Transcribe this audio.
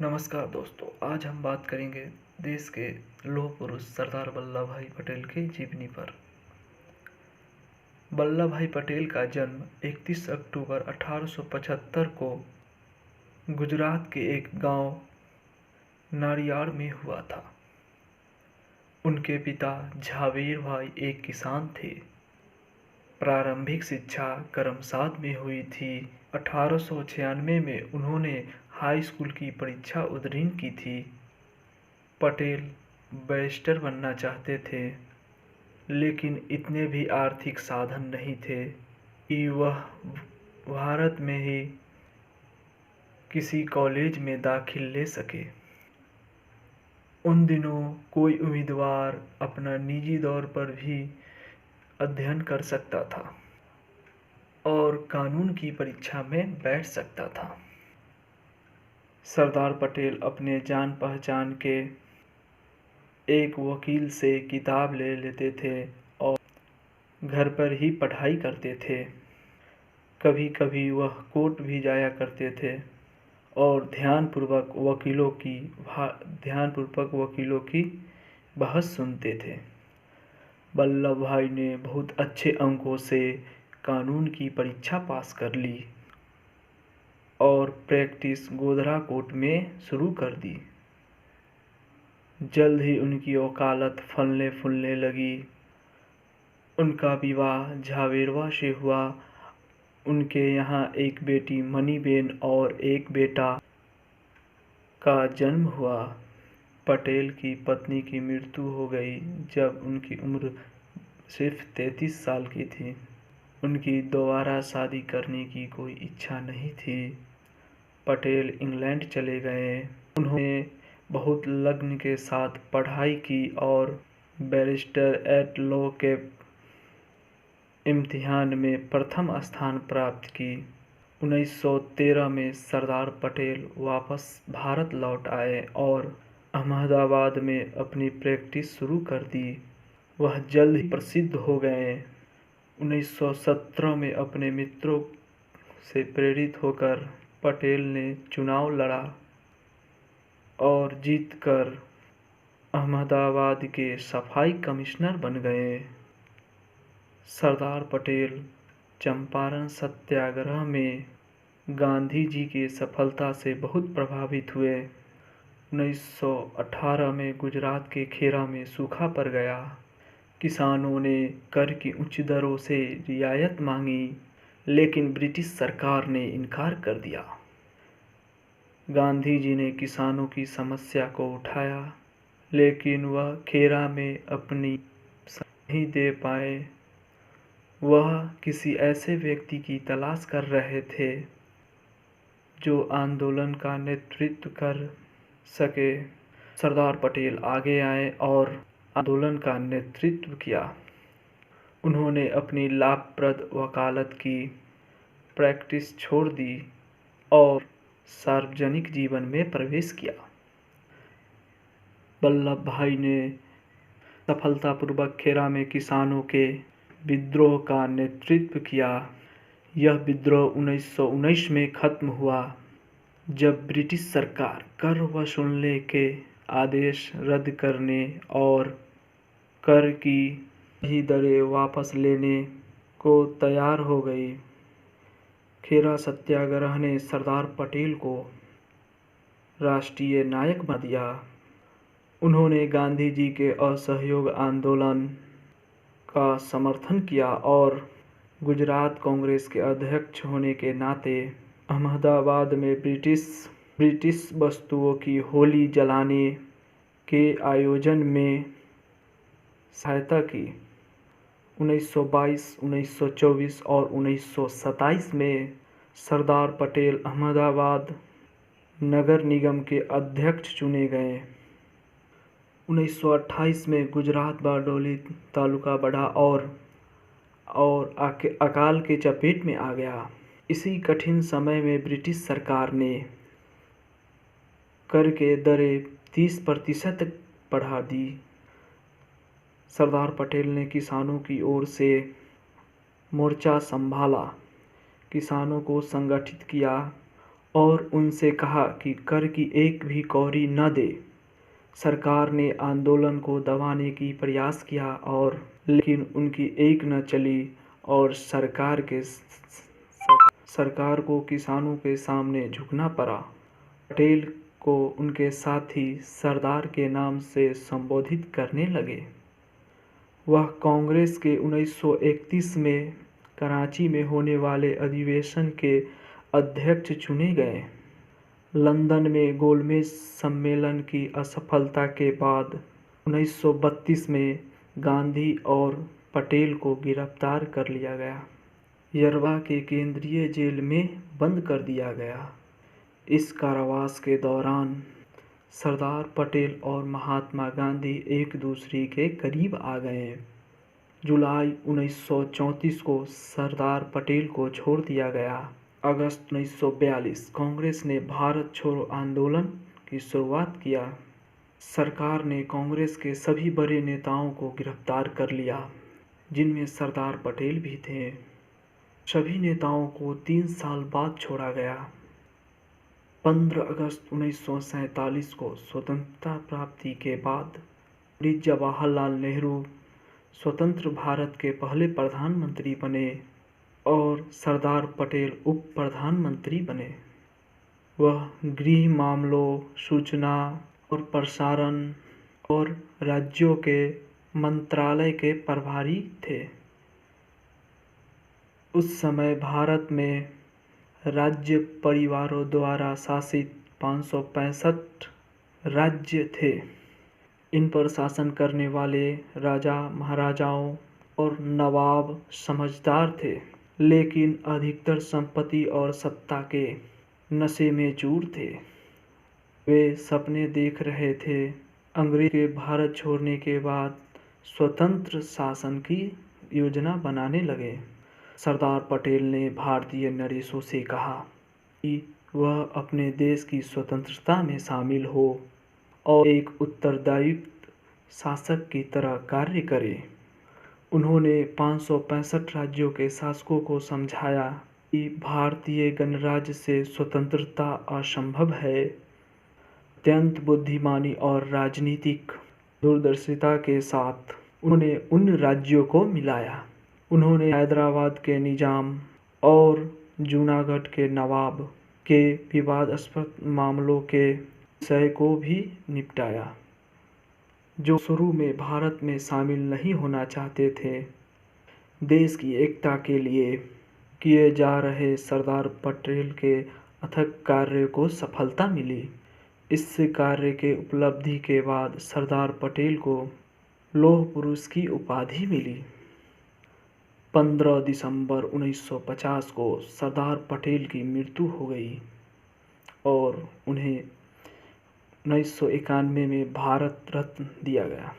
नमस्कार दोस्तों, आज हम बात करेंगे देश के लौह पुरुष सरदार वल्लभ भाई पटेल की जीवनी पर। वल्लभ भाई पटेल का जन्म 31 अक्टूबर 1875 को गुजरात के एक गांव नारियाड़ में हुआ था। उनके पिता झावेर भाई एक किसान थे। प्रारंभिक शिक्षा करमसाद में हुई थी। 1896 में उन्होंने हाई स्कूल की परीक्षा उत्तीर्ण की थी। पटेल बैरिस्टर बनना चाहते थे, लेकिन इतने भी आर्थिक साधन नहीं थे कि वह भारत में ही किसी कॉलेज में दाखिल ले सके। उन दिनों कोई उम्मीदवार अपना निजी तौर पर भी अध्ययन कर सकता था और कानून की परीक्षा में बैठ सकता था। सरदार पटेल अपने जान पहचान के एक वकील से किताब ले लेते थे और घर पर ही पढ़ाई करते थे। कभी कभी वह कोर्ट भी जाया करते थे और ध्यानपूर्वक वकीलों की बहस सुनते थे। वल्लभ भाई ने बहुत अच्छे अंकों से कानून की परीक्षा पास कर ली और प्रैक्टिस गोधरा कोर्ट में शुरू कर दी। जल्द ही उनकी वकालत फलने फूलने लगी। उनका विवाह झावेरवा से हुआ। उनके यहाँ एक बेटी मणिबेन और एक बेटा का जन्म हुआ। पटेल की पत्नी की मृत्यु हो गई जब उनकी उम्र सिर्फ 33 साल की थी। उनकी दोबारा शादी करने की कोई इच्छा नहीं थी। पटेल इंग्लैंड चले गए। उन्होंने बहुत लगन के साथ पढ़ाई की और बैरिस्टर एट लॉ के इम्तिहान में प्रथम स्थान प्राप्त की। 1913 में सरदार पटेल वापस भारत लौट आए और अहमदाबाद में अपनी प्रैक्टिस शुरू कर दी। वह जल्द ही प्रसिद्ध हो गए। 1917 में अपने मित्रों से प्रेरित होकर पटेल ने चुनाव लड़ा और जीतकर अहमदाबाद के सफाई कमिश्नर बन गए। सरदार पटेल चंपारण सत्याग्रह में गांधी जी की सफलता से बहुत प्रभावित हुए। 1918 में गुजरात के खेरा में सूखा पड़ गया। किसानों ने कर की उच्च दरों से रियायत मांगी, लेकिन ब्रिटिश सरकार ने इनकार कर दिया। गांधी जी ने किसानों की समस्या को उठाया, लेकिन वह खेरा में अपनी नहीं दे पाए। वह किसी ऐसे व्यक्ति की तलाश कर रहे थे जो आंदोलन का नेतृत्व कर सके। सरदार पटेल आगे आए और आंदोलन का नेतृत्व किया। उन्होंने अपनी लाभप्रद वकालत की प्रैक्टिस छोड़ दी और सार्वजनिक जीवन में प्रवेश किया। वल्लभ भाई ने सफलतापूर्वक खेरा में किसानों के विद्रोह का नेतृत्व किया। यह विद्रोह 1919 में खत्म हुआ, जब ब्रिटिश सरकार कर वसूलने के आदेश रद्द करने और कर की ही दरें वापस लेने को तैयार हो गई। खेरा सत्याग्रह ने सरदार पटेल को राष्ट्रीय नायक बना दिया। उन्होंने गांधी जी के असहयोग आंदोलन का समर्थन किया और गुजरात कांग्रेस के अध्यक्ष होने के नाते अहमदाबाद में ब्रिटिश वस्तुओं की होली जलाने के आयोजन में सहायता की। 1922, 1924 और 1927 में सरदार पटेल अहमदाबाद नगर निगम के अध्यक्ष चुने गए। 1928 में गुजरात बारडोली तालुका बढ़ा और अकाल के चपेट में आ गया। इसी कठिन समय में ब्रिटिश सरकार ने कर के दरें 30% तक बढ़ा दी। सरदार पटेल ने किसानों की ओर से मोर्चा संभाला, किसानों को संगठित किया और उनसे कहा कि कर की एक भी कौड़ी न दे। सरकार ने आंदोलन को दबाने की प्रयास किया और लेकिन उनकी एक न चली और सरकार को किसानों के सामने झुकना पड़ा। पटेल को उनके साथी सरदार के नाम से संबोधित करने लगे। वह कांग्रेस के 1931 में कराची में होने वाले अधिवेशन के अध्यक्ष चुने गए। लंदन में गोलमेज सम्मेलन की असफलता के बाद 1932 में गांधी और पटेल को गिरफ्तार कर लिया गया। यरवा के केंद्रीय जेल में बंद कर दिया गया। इस कारावास के दौरान सरदार पटेल और महात्मा गांधी एक दूसरे के करीब आ गए। जुलाई 1934 को सरदार पटेल को छोड़ दिया गया। अगस्त 1942 कांग्रेस ने भारत छोड़ो आंदोलन की शुरुआत किया। सरकार ने कांग्रेस के सभी बड़े नेताओं को गिरफ्तार कर लिया, जिनमें सरदार पटेल भी थे। सभी नेताओं को 3 साल बाद छोड़ा गया। 15 अगस्त 1947 को स्वतंत्रता प्राप्ति के बाद पंडित जवाहरलाल नेहरू स्वतंत्र भारत के पहले प्रधानमंत्री बने और सरदार पटेल उप प्रधानमंत्री बने। वह गृह मामलों, सूचना और प्रसारण और राज्यों के मंत्रालय के प्रभारी थे। उस समय भारत में राज्य परिवारों द्वारा शासित 565 राज्य थे। इन पर शासन करने वाले राजा महाराजाओं और नवाब समझदार थे, लेकिन अधिकतर संपत्ति और सत्ता के नशे में चूर थे। वे सपने देख रहे थे। अंग्रेज के भारत छोड़ने के बाद स्वतंत्र शासन की योजना बनाने लगे। सरदार पटेल ने भारतीय नरेशों से कहा कि वह अपने देश की स्वतंत्रता में शामिल हो और एक उत्तरदायी शासक की तरह कार्य करे। उन्होंने 565 राज्यों के शासकों को समझाया कि भारतीय गणराज्य से स्वतंत्रता असंभव है। अत्यंत बुद्धिमानी और राजनीतिक दूरदर्शिता के साथ उन्होंने उन राज्यों को मिलाया। उन्होंने हैदराबाद के निजाम और जूनागढ़ के नवाब के विवादास्पद मामलों के विषय को भी निपटाया, जो शुरू में भारत में शामिल नहीं होना चाहते थे। देश की एकता के लिए किए जा रहे सरदार पटेल के अथक कार्य को सफलता मिली। इस कार्य के उपलब्धि के बाद सरदार पटेल को लौह पुरुष की उपाधि मिली। 15 दिसंबर 1950 को सरदार पटेल की मृत्यु हो गई और उन्हें 1991 में भारत रत्न दिया गया।